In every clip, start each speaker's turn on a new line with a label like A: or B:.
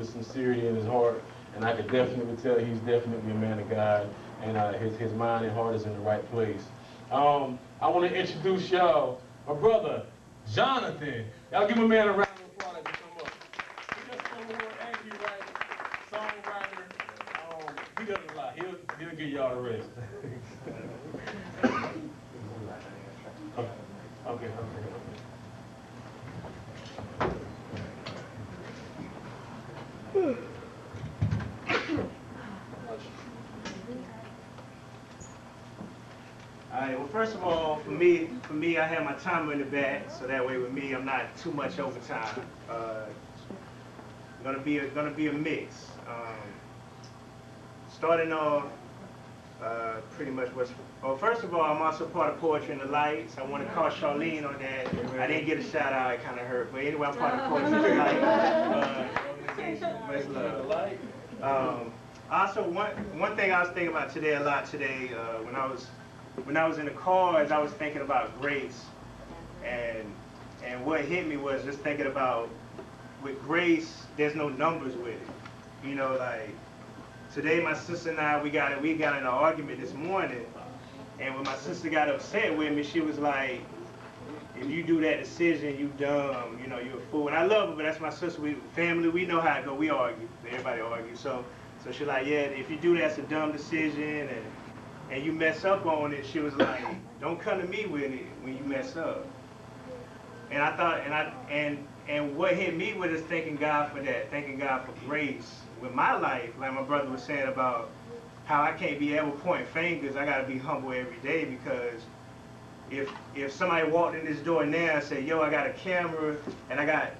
A: sincerity in his heart, and I could definitely tell he's definitely a man of God, and his mind and heart is in the right place. I want to introduce y'all my brother Jonathan. Y'all give my man a round of applause as he come up. He's just spoken word angry writer, songwriter. He does a lot. He'll give y'all the rest. Okay.
B: All right. Well, first of all, for me, I have my timer in the back, so that way with me, I'm not too much overtime. Gonna be a mix. Starting off, pretty much what's. Well, first of all, I'm also part of Poetry in the Lights. I want to call Charlene on that. I didn't get a shout out; it kind of hurt. But anyway, I'm part of Poetry in the Lights organization. Much love. Also, one thing I was thinking about today a lot today, when I was in the cars, I was thinking about grace, and what hit me was just thinking about with grace, there's no numbers with it. You know, like today, my sister and I we got in an argument this morning, and when my sister got upset with me, she was like, "If you do that decision, you dumb. You know, you're a fool." And I love her, but that's my sister. We family. We know how it go. We argue. Everybody argues. So she's like, "Yeah, if you do that, it's a dumb decision, and you mess up on it." She was like, "Don't come to me with it when you mess up." And I thought, and what hit me was just thanking God for that, thanking God for grace with my life. Like my brother was saying about how I can't be ever pointing fingers. I got to be humble every day, because if somebody walked in this door now and said, "Yo, I got a camera and I got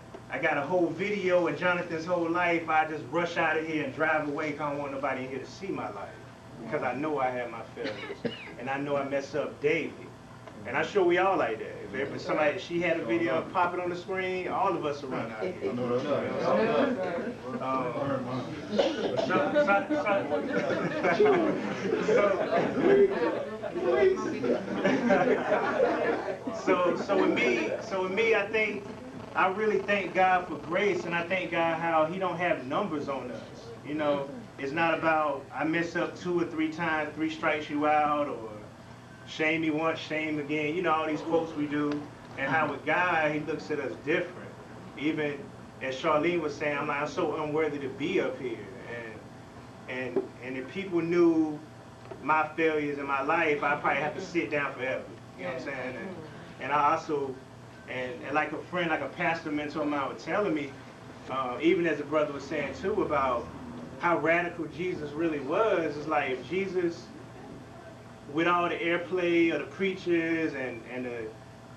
B: a whole video of Jonathan's whole life," I just rush out of here and drive away because I don't want nobody in here to see my life, because I know I have my failures and I know I mess up daily. And I'm sure we all like that. If somebody, she had a video, pop it on the screen, all of us will run out here. So with me, I really thank God for grace, and I thank God how He don't have numbers on us. You know, it's not about I mess up 2 or 3 times, 3 strikes you out, or shame me once, shame again. You know, all these quotes we do, and how with God, He looks at us different. Even as Charlene was saying, I'm so unworthy to be up here. And if people knew my failures in my life, I'd probably have to sit down forever. You know what I'm saying? And I also, and like a friend, like a pastor mentor of mine was telling me, even as the brother was saying too, about how radical Jesus really was. It's like if Jesus, with all the airplay of the preachers and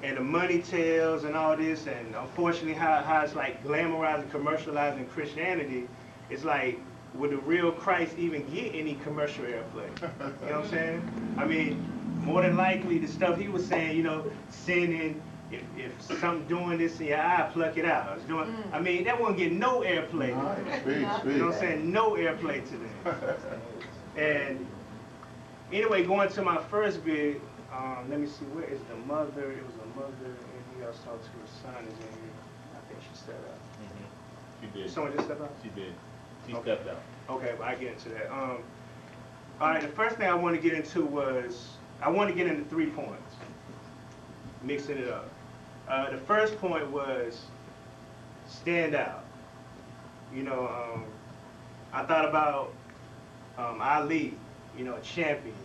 B: the money tales and all this, and unfortunately how it's like glamorizing, commercializing Christianity, it's like, would the real Christ even get any commercial airplay? You know what I'm saying? I mean, more than likely the stuff he was saying, you know, sinning, if something doing this in your eye, pluck it out. I mean, that won't get no airplay. You know what I'm saying? No airplay to them. And anyway, going to my first bid, let me see, where is the mother? It was a mother, and he also talked to her son is in here. I think she stepped out.
A: She did.
B: Someone just stepped out?
A: She did. She stepped out.
B: Okay, well, I get into that. All right, the first thing I want to get into was, I want to get into 3 points, mixing it up. The first point was stand out. You know, I thought about Ali, you know, a champion,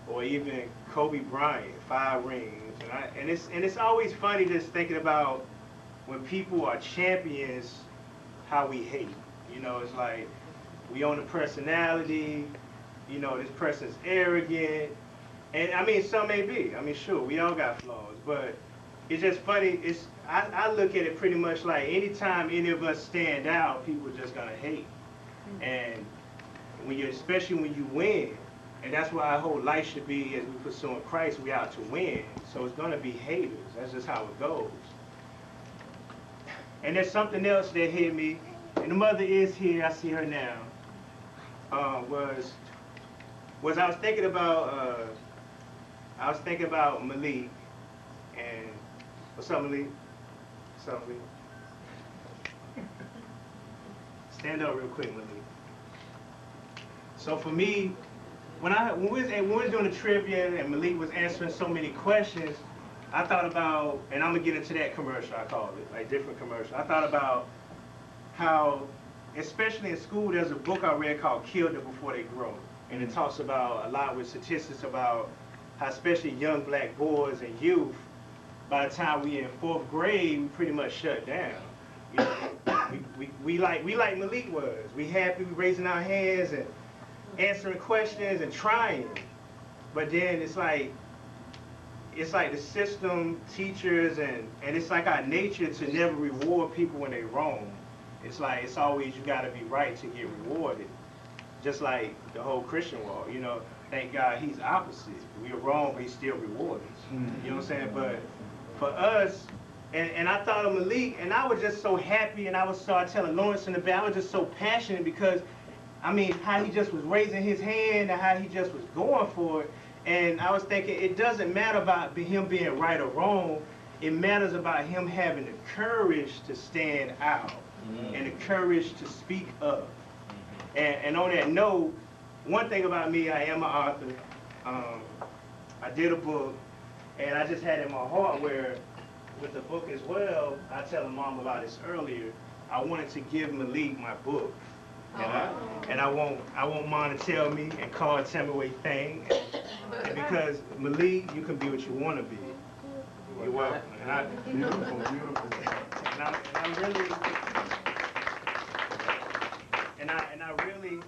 B: or even Kobe Bryant, 5 rings, and it's always funny just thinking about when people are champions, how we hate. You know, it's like we own a personality. You know, this person's arrogant, and I mean, some may be. I mean, sure, we all got flaws, but it's just funny. I look at it pretty much like anytime any of us stand out, people are just gonna hate, and especially when you win. And that's why our whole life should be, as we pursuing Christ, we out to win. So it's going to be haters. That's just how it goes. And there's something else that hit me. And the mother is here. I see her now. Was I was thinking about Malik. And what's up, Malik? What's up, Malik? Stand up real quick, Malik. So for me, when we was doing the trivia and Malik was answering so many questions, I thought about, and I'm gonna get into that commercial, I call it, like different commercial. I thought about how, especially in school, there's a book I read called Kill Them Before They Grow. And it talks about a lot with statistics about how especially young black boys and youth, by the time we in 4th grade, we pretty much shut down. You know, we like Malik was. We happy, we raising our hands and answering questions and trying. But then it's like the system, teachers, and it's like our nature to never reward people when they're wrong. It's like, it's always you gotta be right to get rewarded. Just like the whole Christian walk, you know, thank God he's opposite. We are wrong, but he still rewards us. You know what I'm saying? But for us, and I thought of Malik, and I was just so happy, and I was telling Lawrence in the back, I was just so passionate because, I mean, how he just was raising his hand and how he just was going for it. And I was thinking, it doesn't matter about him being right or wrong. It matters about him having the courage to stand out and the courage to speak up. And on that note, one thing about me, I am an author. I did a book, and I just had in my heart where, with the book as well, I tell Mom about this earlier, I wanted to give Malik my book. And I want Mom to tell me and Carl tell me what he think. And because Malik, you can be what you want to be. You're welcome. Beautiful. And I really